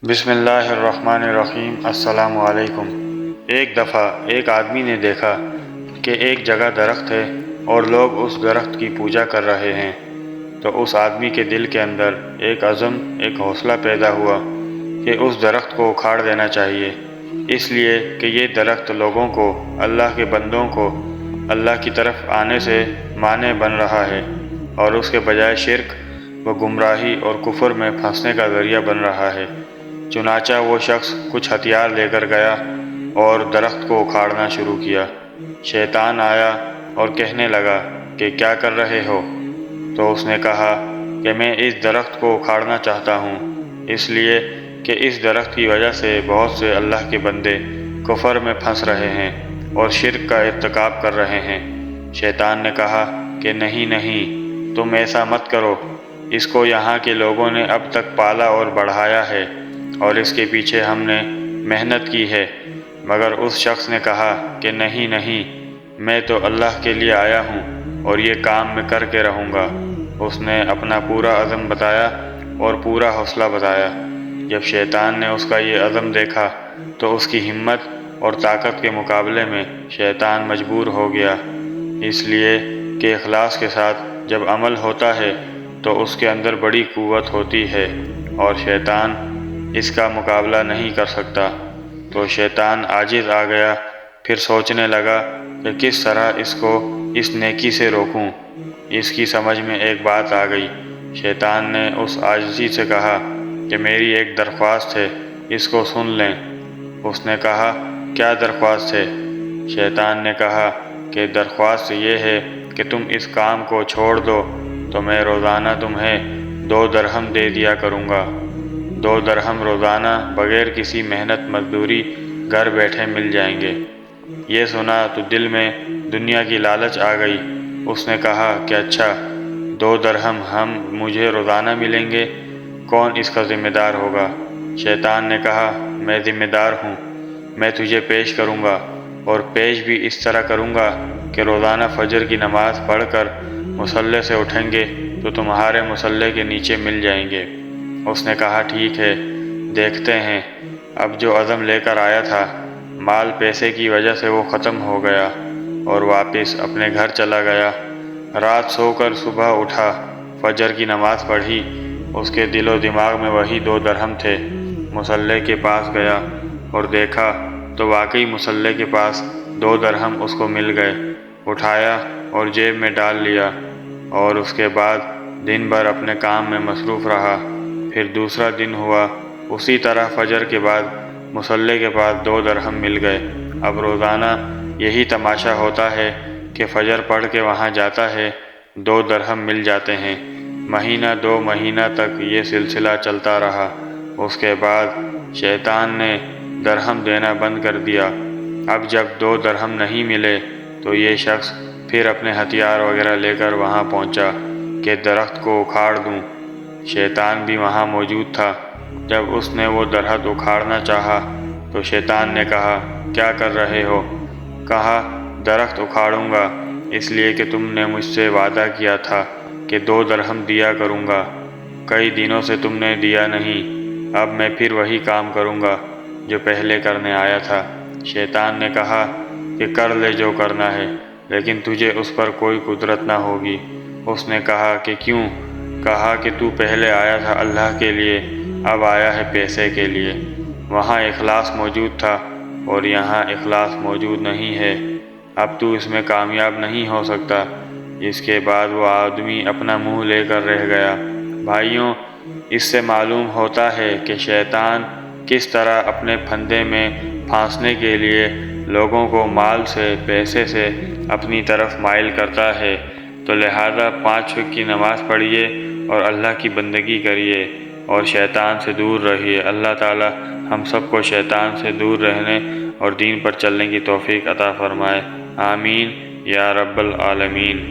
بسم اللہ الرحمن الرحیم۔ السلام علیکم۔ ایک دفعہ ایک آدمی نے دیکھا کہ ایک جگہ درخت ہے اور لوگ اس درخت کی پوجا کر رہے ہیں، تو اس آدمی کے دل کے اندر ایک عزم، ایک حوصلہ پیدا ہوا کہ اس درخت کو اکھاڑ دینا چاہیے، اس لیے کہ یہ درخت لوگوں کو، اللہ کے بندوں کو اللہ کی طرف آنے سے مانع بن رہا ہے اور اس کے بجائے شرک و گمراہی اور کفر میں پھنسنے کا ذریعہ بن رہا ہے۔ چنانچہ وہ شخص کچھ ہتھیار لے کر گیا اور درخت کو اکھاڑنا شروع کیا۔ شیطان آیا اور کہنے لگا کہ کیا کر رہے ہو؟ تو اس نے کہا کہ میں اس درخت کو اکھاڑنا چاہتا ہوں، اس لیے کہ اس درخت کی وجہ سے بہت سے اللہ کے بندے کفر میں پھنس رہے ہیں اور شرک کا ارتکاب کر رہے ہیں۔ شیطان نے کہا کہ نہیں، تم ایسا مت کرو، اس کو یہاں کے لوگوں نے اب تک پالا اور بڑھایا ہے اور اس کے پیچھے ہم نے محنت کی ہے۔ مگر اس شخص نے کہا کہ نہیں، میں تو اللہ کے لیے آیا ہوں اور یہ کام میں کر کے رہوں گا۔ اس نے اپنا پورا عزم بتایا اور پورا حوصلہ بتایا۔ جب شیطان نے اس کا یہ عزم دیکھا تو اس کی ہمت اور طاقت کے مقابلے میں شیطان مجبور ہو گیا، اس لیے کہ اخلاص کے ساتھ جب عمل ہوتا ہے تو اس کے اندر بڑی قوت ہوتی ہے اور شیطان اس کا مقابلہ نہیں کر سکتا۔ تو شیطان عاجز آ گیا، پھر سوچنے لگا کہ کس طرح اس کو اس نیکی سے روکوں۔ اس کی سمجھ میں ایک بات آ گئی۔ شیطان نے اس عاجزی سے کہا کہ میری ایک درخواست ہے، اس کو سن لیں۔ اس نے کہا کیا درخواست ہے؟ شیطان نے کہا کہ درخواست یہ ہے کہ تم اس کام کو چھوڑ دو تو میں روزانہ تمہیں 2 درہم دے دیا کروں گا۔ 2 درہم روزانہ بغیر کسی محنت مزدوری گھر بیٹھے مل جائیں گے۔ یہ سنا تو دل میں دنیا کی لالچ آ گئی۔ اس نے کہا کہ اچھا، 2 درہم مجھے روزانہ ملیں گے، کون اس کا ذمہ دار ہوگا؟ شیطان نے کہا میں ذمہ دار ہوں، میں تجھے پیش کروں گا اور پیش بھی اس طرح کروں گا کہ روزانہ فجر کی نماز پڑھ کر مصلی سے اٹھیں گے تو تمہارے مصلی کے نیچے مل جائیں گے۔ اس نے کہا ٹھیک ہے، دیکھتے ہیں۔ اب جو عزم لے کر آیا تھا، مال پیسے کی وجہ سے وہ ختم ہو گیا اور واپس اپنے گھر چلا گیا۔ رات سو کر صبح اٹھا، فجر کی نماز پڑھی، اس کے دل و دماغ میں وہی 2 درہم تھے۔ مصلی کے پاس گیا اور دیکھا تو واقعی مصلی کے پاس 2 درہم اس کو مل گئے۔ اٹھایا اور جیب میں ڈال لیا اور اس کے بعد دن بھر اپنے کام میں مصروف رہا۔ پھر دوسرا دن ہوا، اسی طرح فجر کے بعد مصلی کے پاس 2 درہم مل گئے۔ اب روزانہ یہی تماشا ہوتا ہے کہ فجر پڑھ کے وہاں جاتا ہے، 2 درہم مل جاتے ہیں۔ مہینہ 2 مہینہ تک یہ سلسلہ چلتا رہا۔ اس کے بعد شیطان نے درہم دینا بند کر دیا۔ اب جب 2 درہم نہیں ملے تو یہ شخص پھر اپنے ہتھیار وغیرہ لے کر وہاں پہنچا کہ درخت کو اکھاڑ دوں۔ شیطان بھی وہاں موجود تھا۔ جب اس نے وہ درخت اکھاڑنا چاہا تو شیطان نے کہا کیا کر رہے ہو؟ کہا درخت اکھاڑوں گا، اس لیے کہ تم نے مجھ سے وعدہ کیا تھا کہ 2 درہم دیا کروں گا، کئی دنوں سے تم نے دیا نہیں، اب میں پھر وہی کام کروں گا جو پہلے کرنے آیا تھا۔ شیطان نے کہا کہ کر لے جو کرنا ہے، لیکن تجھے اس پر کوئی قدرت نہ ہوگی۔ اس نے کہا کہ کیوں؟ کہا کہ تو پہلے آیا تھا اللہ کے لیے، اب آیا ہے پیسے کے لیے۔ وہاں اخلاص موجود تھا اور یہاں اخلاص موجود نہیں ہے، اب تو اس میں کامیاب نہیں ہو سکتا۔ اس کے بعد وہ آدمی اپنا منہ لے کر رہ گیا۔ بھائیوں، اس سے معلوم ہوتا ہے کہ شیطان کس طرح اپنے پھندے میں پھانسنے کے لیے لوگوں کو مال سے، پیسے سے اپنی طرف مائل کرتا ہے۔ تو لہذا 5 وقت کی نماز پڑھیے اور اللہ کی بندگی کریے اور شیطان سے دور رہیے۔ اللہ تعالی ہم سب کو شیطان سے دور رہنے اور دین پر چلنے کی توفیق عطا فرمائے۔ آمین یا رب العالمین۔